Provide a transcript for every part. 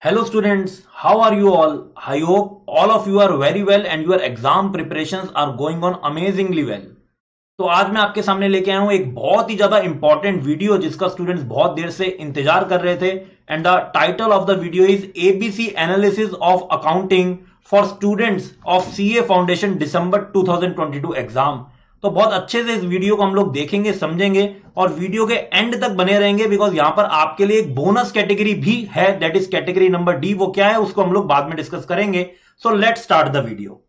Hello students, how are you all? I hope all of you are very well and your exam preparations are going on amazingly well. तो आज मैं आपके सामने लेके आया हूं एक बहुत ही ज्यादा इंपॉर्टेंट वीडियो जिसका स्टूडेंट्स बहुत देर से इंतजार कर रहे थे and the title of the video is ABC analysis of accounting for students of CA foundation December 2022 exam. तो बहुत अच्छे से इस वीडियो को हम लोग देखेंगे, समझेंगे और वीडियो के एंड तक बने रहेंगे बिकॉज यहां पर आपके लिए एक बोनस कैटेगरी भी है, that is category number D. वो क्या है उसको हम लोग बाद में डिस्कस करेंगे। So let's start the video.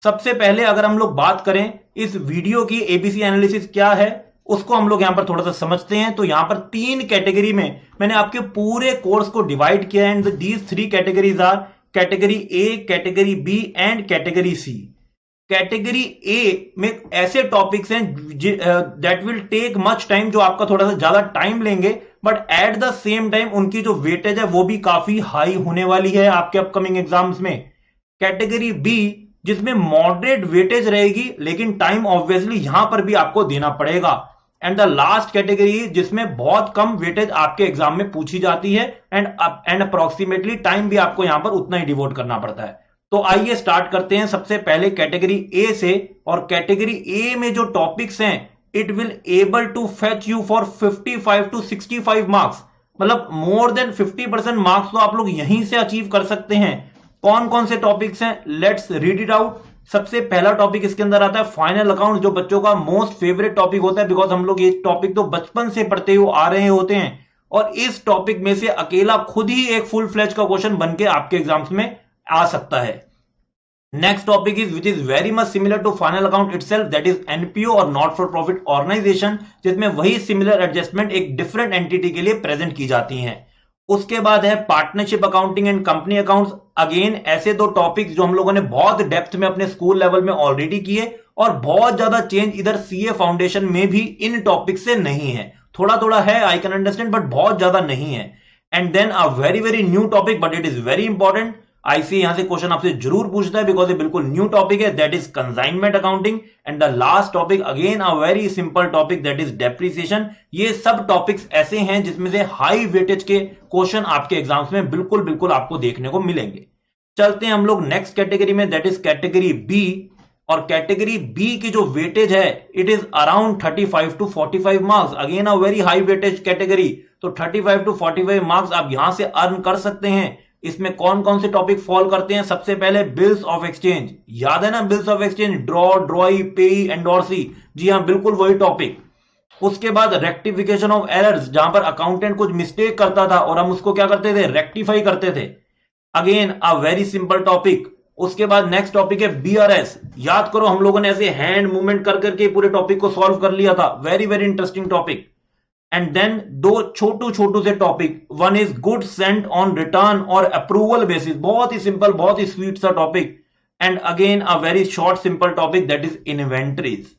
सबसे पहले अगर हम लोग बात करें इस वीडियो की एबीसी एनालिसिस क्या है उसको हम लोग यहां पर थोड़ा सा समझते हैं। तो यहां पर तीन कैटेगरी में मैंने आपके पूरे कोर्स को डिवाइड किया and these three categories are category A, category B and category C. Category A में ऐसे टॉपिक्स हैं that will take much time, जो आपका थोड़ा सा ज्यादा टाइम लेंगे, but at the same time उनकी जो वेटेज है वो भी काफी हाई होने वाली है आपके अपकमिंग एग्जाम्स में। कैटेगरी बी जिसमें मॉडरेट वेटेज रहेगी लेकिन टाइम ऑब्वियसली यहां पर भी आपको देना पड़ेगा। एंड द लास्ट कैटेगरी जिसमें बहुत कम वेटेज आपके एग्जाम में पूछी जाती है एंड अप्रोक्सीमेटली टाइम भी आपको यहां पर उतना ही डिवोट करना पड़ता है। तो आइए स्टार्ट करते हैं सबसे पहले कैटेगरी ए से। और कैटेगरी ए में जो टॉपिक्स हैं it will able to fetch you for 55 to 65 marks, मतलब मोर देन 50% मार्क्स तो आप लोग यहीं से अचीव कर सकते हैं। कौन कौन से टॉपिक्स हैं, लेट्स रीड इट आउट। सबसे पहला टॉपिक इसके अंदर आता है फाइनल अकाउंट, जो बच्चों का मोस्ट फेवरेट टॉपिक होता है बिकॉज हम लोग ये टॉपिक तो बचपन से पढ़ते हुए आ रहे होते हैं और इस टॉपिक में से अकेला खुद ही एक फुल फ्लेज का क्वेश्चन बन के आपके एग्जाम्स में आ सकता है। Next topic is which is very much similar to final account itself, that is NPO और नॉट फॉर प्रॉफिट ऑर्गेनाइजेशन, जिसमें वही सिमिलर एडजस्टमेंट एक डिफरेंट एंटिटी के लिए प्रेजेंट की जाती हैं। उसके बाद है partnership accounting and company accounts. Again ऐसे दो टॉपिक्स जो हम लोगों ने बहुत डेप्थ में अपने स्कूल लेवल में ऑलरेडी किए और बहुत ज्यादा चेंज इधर सीए फाउंडेशन में भी इन टॉपिक से नहीं है। थोड़ा थोड़ा है, आई कैन अंडरस्टैंड, बट बहुत ज्यादा नहीं है। And then a very very new topic but it is very important, IC यहां से क्वेश्चन आपसे जरूर पूछता है बिकॉज ये बिल्कुल न्यू टॉपिक है, that is consignment accounting. And the last topic again a very simple topic, that is depreciation. ये सब टॉपिक्स ऐसे हैं जिसमें से हाई वेटेज के क्वेश्चन आपके एग्जाम्स में बिल्कुल बिल्कुल आपको देखने को मिलेंगे। चलते हैं हम लोग नेक्स्ट कैटेगरी में, दैट इज कैटेगरी बी। और कैटेगरी बी की जो वेटेज है it is around 35 to 45 marks, again a very high weightage category. तो 35 टू 45 मार्क्स आप यहां से अर्न कर सकते हैं। इसमें कौन कौन से टॉपिक फॉल करते हैं, सबसे पहले बिल्स ऑफ एक्सचेंज, याद है ना बिल्स ऑफ एक्सचेंज, ड्रॉ, ड्रॉई, पे, एंडोर्सी, जी हाँ बिल्कुल वही टॉपिक। उसके बाद रेक्टिफिकेशन ऑफ एरर्स, जहां पर अकाउंटेंट कुछ मिस्टेक करता था और हम उसको क्या करते थे, रेक्टिफाई करते थे, again a very simple topic. उसके बाद नेक्स्ट टॉपिक है बीआरएस, याद करो हम लोगों ने ऐसे हैंड मूवमेंट कर करके पूरे टॉपिक को सॉल्व कर लिया था, very very interesting topic. And then दो छोटू छोटू से topic, one is goods sent on return और अप्रूवल बेसिस, बहुत ही सिंपल बहुत ही स्वीट सा topic. And again a very short simple topic, that is inventories.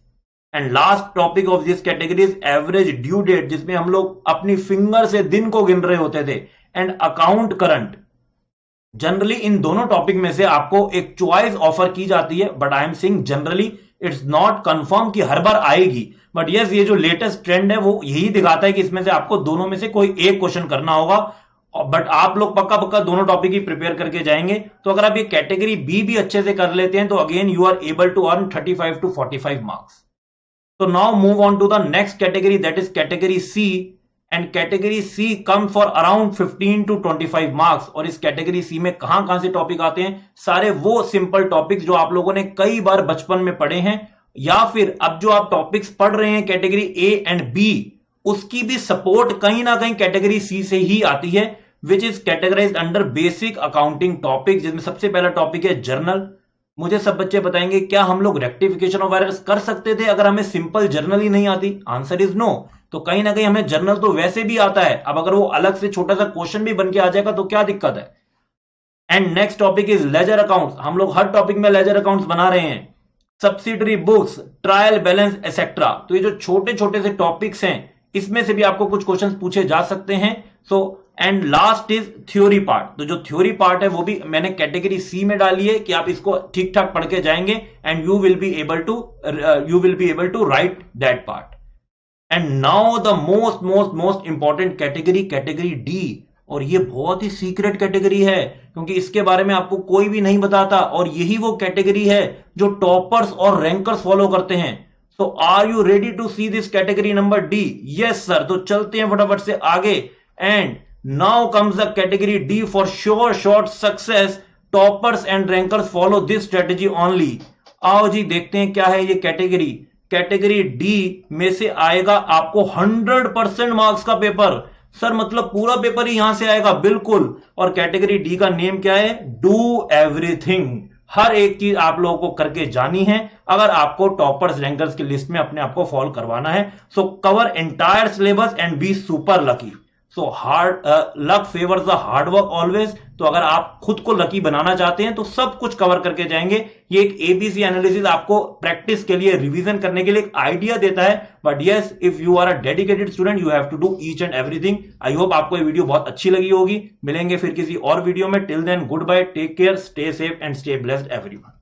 And last topic of this category is average due date, जिसमें हम लोग अपनी फिंगर से दिन को गिन रहे होते थे, and account current. Generally in दोनों टॉपिक में से आपको एक चॉइस ऑफर की जाती है, but I am saying generally, it's not confirm कि हर बार आएगी, बट यस ये जो लेटेस्ट ट्रेंड है वो यही दिखाता है कि इसमें से आपको दोनों में से कोई एक क्वेश्चन करना होगा। बट आप लोग पक्का पक्का दोनों टॉपिक ही प्रिपेयर करके जाएंगे। तो अगर आप ये कैटेगरी बी भी अच्छे से कर लेते हैं तो again you are able to earn 35 to 45 marks. तो now move on to the next category, that is category C. And category C come for around 15 to 25 marks. और इस कैटेगरी सी में कहां कहां से टॉपिक आते हैं, सारे वो सिंपल टॉपिक्स जो आप लोगों ने कई बार बचपन में पढ़े हैं, या फिर अब जो आप टॉपिक्स पढ़ रहे हैं कैटेगरी ए एंड बी, उसकी भी सपोर्ट कहीं ना कहीं कैटेगरी सी से ही आती है, which is categorised under basic accounting topic, जिसमें सबसे पहला टॉपिक है जर्नल। मुझे सब बच्चे बताएंगे क्या हम लोग रेक्टिफिकेशन ऑफ एरर्स कर सकते थे अगर हमें सिंपल जर्नल ही नहीं आती, आंसर इज नो। तो कहीं ना कहीं हमें जर्नल तो वैसे भी आता है, अब अगर वो अलग से छोटा सा क्वेश्चन भी बन के आ जाएगा तो क्या दिक्कत है। And next topic is ledger accounts, हम लोग हर टॉपिक में लेजर अकाउंट्स बना रहे हैं, subsidiary books, trial balance etcetera. तो ये जो छोटे छोटे से टॉपिक्स हैं इसमें से भी आपको कुछ क्वेश्चंस पूछे जा सकते हैं। So and last is theory part, तो जो थ्योरी पार्ट है वो भी मैंने कैटेगरी सी में डाली है कि आप इसको ठीक ठाक पढ़ के जाएंगे and you will be able to write that part. And now the most most most important category, category D, और ये बहुत ही सीक्रेट कैटेगरी है क्योंकि इसके बारे में आपको कोई भी नहीं बताता और यही वो कैटेगरी है जो टॉपर्स और रैंकर्स फॉलो करते हैं। So are you ready to see this category number D? Yes sir. तो चलते हैं फटाफट से आगे। And now comes the category D for sure shot success. Toppers and rankers follow this strategy only. आओ जी देखते हैं क्या है ये कैटेगरी। कैटेगरी डी में से आएगा आपको 100% मार्क्स का पेपर। सर मतलब पूरा पेपर ही यहां से आएगा? बिल्कुल। और कैटेगरी डी का नेम क्या है? Do everything. हर एक चीज आप लोगों को करके जानी है अगर आपको टॉपर्स रैंकर्स की लिस्ट में अपने आप को फॉलो करवाना है। सो cover entire syllabus and be super lucky. So hard luck favours the hard work always. तो अगर आप खुद को लकी बनाना चाहते हैं तो सब कुछ कवर करके जाएंगे। ये एक एबीसी एनालिसिस आपको प्रैक्टिस के लिए, रिवीजन करने के लिए एक आइडिया देता है। But yes, if you are a dedicated student you have to do each and everything. I hope आपको ये वीडियो बहुत अच्छी लगी होगी। मिलेंगे फिर किसी और वीडियो में। Till then good bye, take care, stay safe and stay blessed everyone.